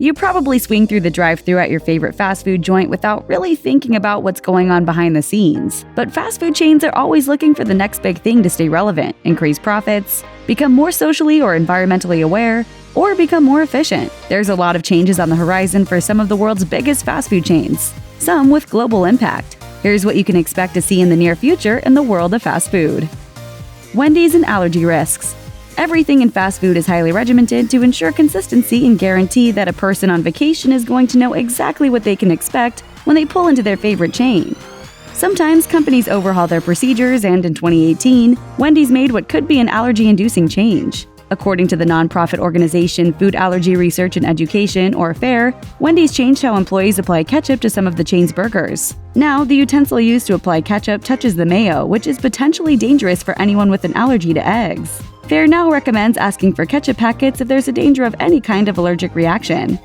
You probably swing through the drive-thru at your favorite fast food joint without really thinking about what's going on behind the scenes. But fast food chains are always looking for the next big thing to stay relevant, increase profits, become more socially or environmentally aware, or become more efficient. There's a lot of changes on the horizon for some of the world's biggest fast food chains, some with global impact. Here's what you can expect to see in the near future in the world of fast food. Wendy's and allergy risks. Everything in fast food is highly regimented to ensure consistency and guarantee that a person on vacation is going to know exactly what they can expect when they pull into their favorite chain. Sometimes companies overhaul their procedures, and in 2018, Wendy's made what could be an allergy-inducing change. According to the nonprofit organization Food Allergy Research and Education, or FAIR, Wendy's changed how employees apply ketchup to some of the chain's burgers. Now, the utensil used to apply ketchup touches the mayo, which is potentially dangerous for anyone with an allergy to eggs. FAIR now recommends asking for ketchup packets if there's a danger of any kind of allergic reaction.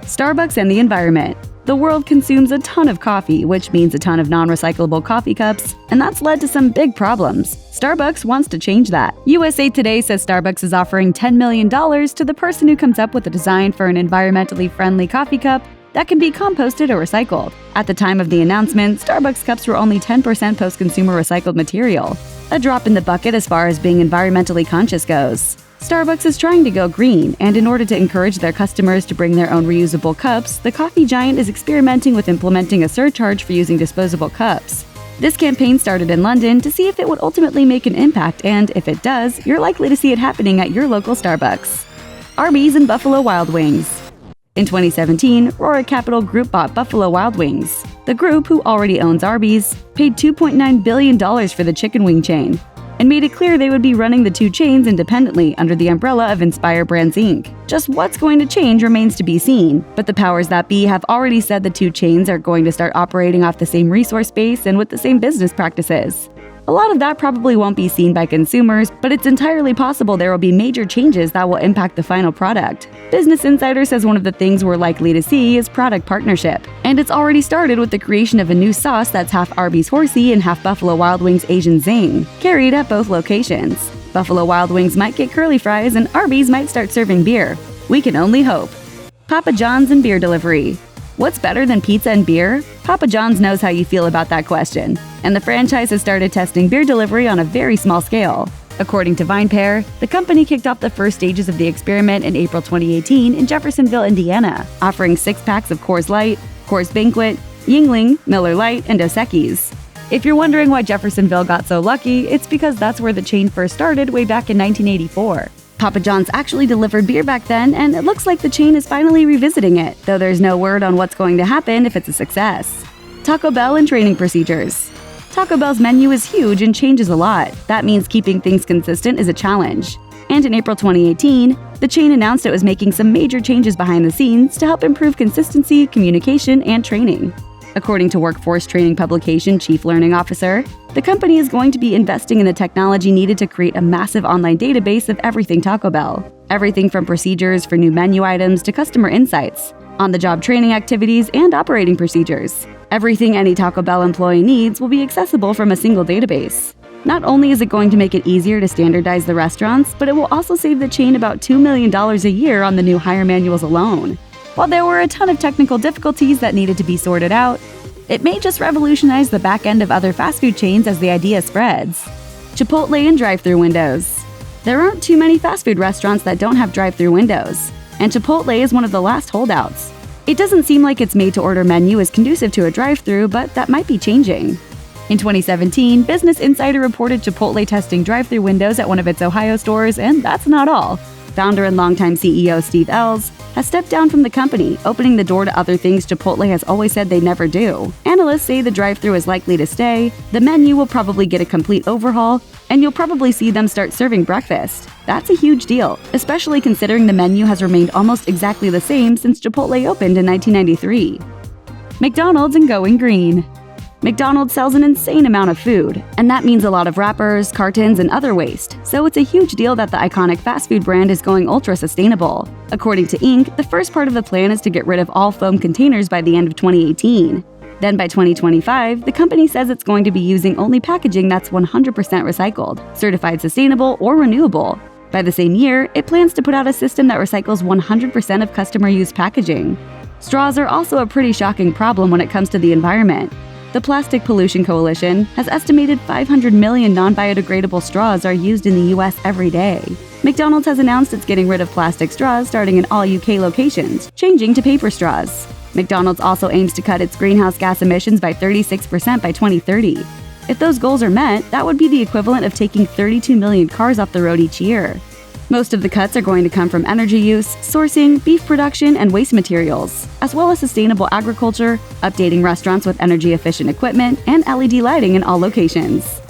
Starbucks and the environment. The world consumes a ton of coffee, which means a ton of non-recyclable coffee cups, and that's led to some big problems. Starbucks wants to change that. USA Today says Starbucks is offering $10 million to the person who comes up with a design for an environmentally friendly coffee cup that can be composted or recycled. At the time of the announcement, Starbucks cups were only 10% post-consumer recycled material, a drop in the bucket as far as being environmentally conscious goes. Starbucks is trying to go green, and in order to encourage their customers to bring their own reusable cups, the coffee giant is experimenting with implementing a surcharge for using disposable cups. This campaign started in London to see if it would ultimately make an impact, and if it does, you're likely to see it happening at your local Starbucks. Arby's and Buffalo Wild Wings. In 2017, Roark Capital Group bought Buffalo Wild Wings. The group, who already owns Arby's, paid $2.9 billion for the chicken wing chain, and made it clear they would be running the two chains independently under the umbrella of Inspire Brands Inc. Just what's going to change remains to be seen, but the powers that be have already said the two chains are going to start operating off the same resource base and with the same business practices. A lot of that probably won't be seen by consumers, but it's entirely possible there will be major changes that will impact the final product. Business Insider says one of the things we're likely to see is product partnership, and it's already started with the creation of a new sauce that's half Arby's Horsey and half Buffalo Wild Wings Asian Zing, carried at both locations. Buffalo Wild Wings might get curly fries, and Arby's might start serving beer. We can only hope. Papa John's and beer delivery. What's better than pizza and beer? Papa John's knows how you feel about that question, and the franchise has started testing beer delivery on a very small scale. According to VinePair, the company kicked off the first stages of the experiment in April 2018 in Jeffersonville, Indiana, offering 6 packs of Coors Light, Coors Banquet, Yuengling, Miller Lite, and Dos Equis. If you're wondering why Jeffersonville got so lucky, it's because that's where the chain first started way back in 1984. Papa John's actually delivered beer back then, and it looks like the chain is finally revisiting it, though there's no word on what's going to happen if it's a success. Taco Bell and training procedures. Taco Bell's menu is huge and changes a lot. That means keeping things consistent is a challenge. And in April 2018, the chain announced it was making some major changes behind the scenes to help improve consistency, communication, and training. According to workforce training publication Chief Learning Officer, the company is going to be investing in the technology needed to create a massive online database of everything Taco Bell. Everything from procedures for new menu items to customer insights, on-the-job training activities, and operating procedures. Everything any Taco Bell employee needs will be accessible from a single database. Not only is it going to make it easier to standardize the restaurants, but it will also save the chain about $2 million a year on the new hire manuals alone. While there were a ton of technical difficulties that needed to be sorted out, it may just revolutionize the back end of other fast food chains as the idea spreads. Chipotle and drive-thru windows. There aren't too many fast food restaurants that don't have drive-thru windows, and Chipotle is one of the last holdouts. It doesn't seem like its made-to-order menu is conducive to a drive-thru, but that might be changing. In 2017, Business Insider reported Chipotle testing drive-thru windows at one of its Ohio stores, and that's not all. Founder and longtime CEO Steve Ells has stepped down from the company, opening the door to other things Chipotle has always said they never do. Analysts say the drive-thru is likely to stay, the menu will probably get a complete overhaul, and you'll probably see them start serving breakfast. That's a huge deal, especially considering the menu has remained almost exactly the same since Chipotle opened in 1993. McDonald's and going green. McDonald's sells an insane amount of food, and that means a lot of wrappers, cartons, and other waste, so it's a huge deal that the iconic fast food brand is going ultra-sustainable. According to Inc., the first part of the plan is to get rid of all foam containers by the end of 2018. Then by 2025, the company says it's going to be using only packaging that's 100% recycled, certified sustainable, or renewable. By the same year, it plans to put out a system that recycles 100% of customer-used packaging. Straws are also a pretty shocking problem when it comes to the environment. The Plastic Pollution Coalition has estimated 500 million non-biodegradable straws are used in the U.S. every day. McDonald's has announced it's getting rid of plastic straws starting in all UK locations, changing to paper straws. McDonald's also aims to cut its greenhouse gas emissions by 36% by 2030. If those goals are met, that would be the equivalent of taking 32 million cars off the road each year. Most of the cuts are going to come from energy use, sourcing, beef production, and waste materials, as well as sustainable agriculture, updating restaurants with energy-efficient equipment, and LED lighting in all locations.